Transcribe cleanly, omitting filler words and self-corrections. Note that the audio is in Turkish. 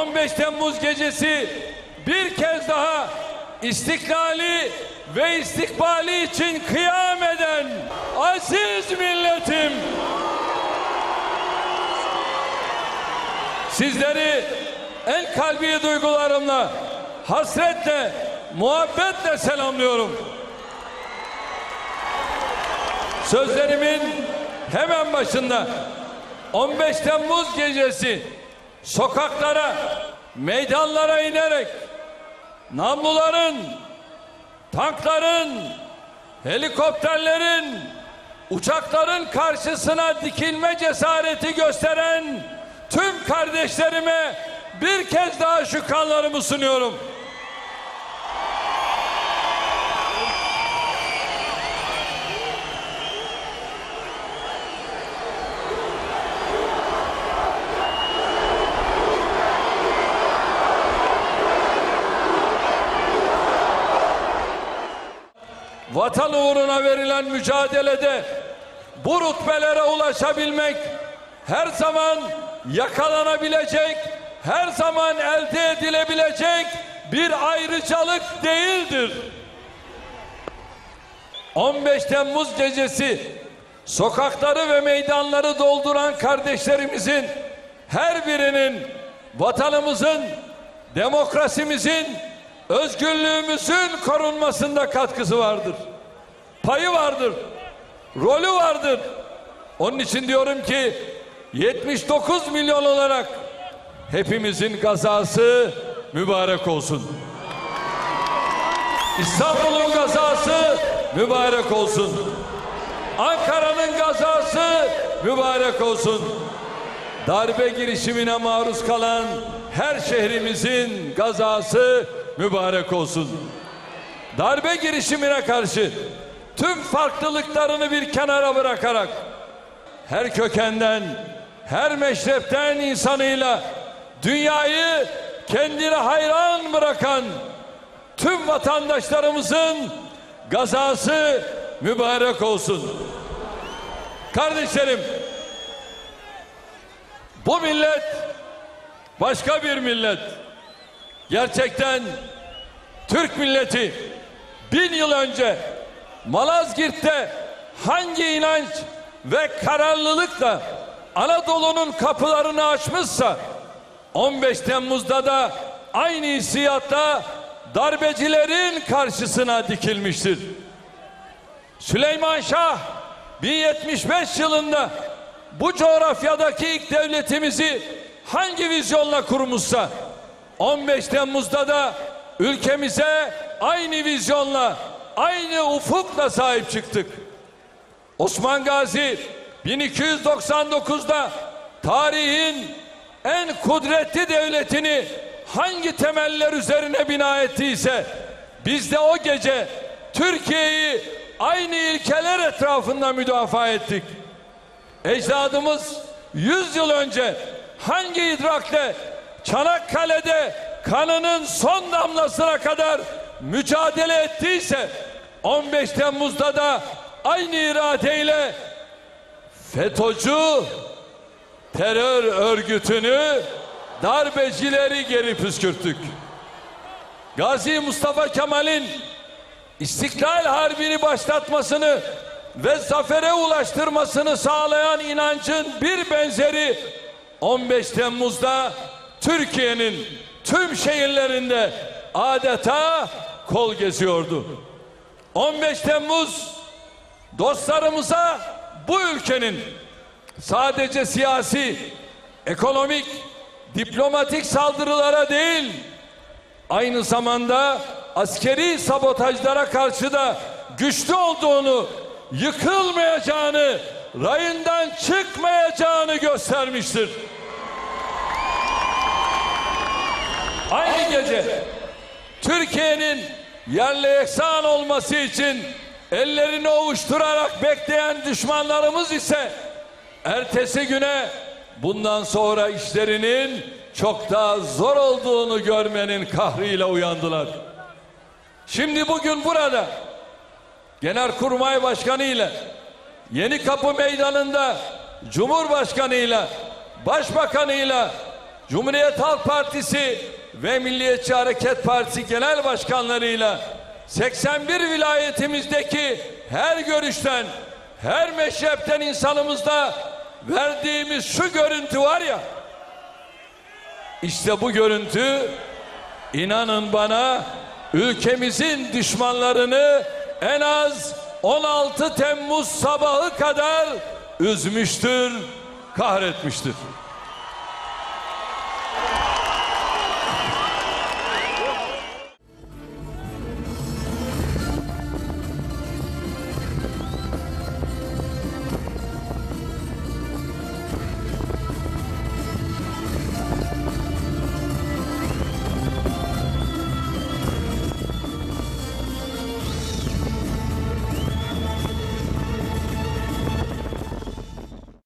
15 Temmuz gecesi bir kez daha istiklali ve istikbali için kıyam eden aziz milletim, sizleri en kalbi duygularımla, hasretle, muhabbetle selamlıyorum. Sözlerimin hemen başında 15 Temmuz gecesi sokaklara, meydanlara inerek namluların, tankların, helikopterlerin, uçakların karşısına dikilme cesareti gösteren tüm kardeşlerime bir kez daha şükranlarımı sunuyorum. Vatan uğruna verilen mücadelede bu rütbelere ulaşabilmek her zaman yakalanabilecek, her zaman elde edilebilecek bir ayrıcalık değildir. 15 Temmuz gecesi sokakları ve meydanları dolduran kardeşlerimizin her birinin vatanımızın, demokrasimizin, özgürlüğümüzün korunmasında katkısı vardır. Payı vardır. Rolü vardır. Onun için diyorum ki 79 milyon olarak hepimizin gazası mübarek olsun. İstanbul'un gazası mübarek olsun. Ankara'nın gazası mübarek olsun. Darbe girişimine maruz kalan her şehrimizin gazası mübarek olsun. Darbe girişimine karşı tüm farklılıklarını bir kenara bırakarak her kökenden, her meşrepten insanıyla dünyayı kendine hayran bırakan tüm vatandaşlarımızın gazası mübarek olsun. Kardeşlerim, bu millet başka bir millet. Gerçekten Türk milleti 1000 yıl önce Malazgirt'te hangi inanç ve kararlılıkla Anadolu'nun kapılarını açmışsa 15 Temmuz'da da aynı hissiyatla darbecilerin karşısına dikilmiştir. Süleyman Şah 1075 yılında bu coğrafyadaki ilk devletimizi hangi vizyonla kurmuşsa 15 Temmuz'da da ülkemize aynı vizyonla, aynı ufukla sahip çıktık. Osman Gazi 1299'da tarihin en kudretli devletini hangi temeller üzerine bina ettiyse biz de o gece Türkiye'yi aynı ilkeler etrafında müdafaa ettik. Ecdadımız 100 yıl önce hangi idrakle Çanakkale'de kanının son damlasına kadar mücadele ettiyse 15 Temmuz'da da aynı iradeyle FETÖ'cü terör örgütünü, darbecileri geri püskürttük. Gazi Mustafa Kemal'in İstiklal Harbi'ni başlatmasını ve zafere ulaştırmasını sağlayan inancın bir benzeri 15 Temmuz'da Türkiye'nin tüm şehirlerinde adeta kol geziyordu. 15 Temmuz dostlarımıza bu ülkenin sadece siyasi, ekonomik, diplomatik saldırılara değil, aynı zamanda askeri sabotajlara karşı da güçlü olduğunu, yıkılmayacağını, rayından çıkmayacağını göstermiştir. Aynı gece Türkiye'nin yerle yeksan olması için ellerini ovuşturarak bekleyen düşmanlarımız ise ertesi güne bundan sonra işlerinin çok daha zor olduğunu görmenin kahrıyla uyandılar. Şimdi bugün burada Genelkurmay Başkanı ile Yenikapı Meydanı'nda Cumhurbaşkanı ile Başbakanı ile Cumhuriyet Halk Partisi ve Milliyetçi Hareket Partisi genel başkanlarıyla 81 vilayetimizdeki her görüşten, her meşrepten insanımızda verdiğimiz şu görüntü var ya, işte bu görüntü, inanın bana, ülkemizin düşmanlarını en az 16 Temmuz sabahı kadar üzmüştür, kahretmiştir.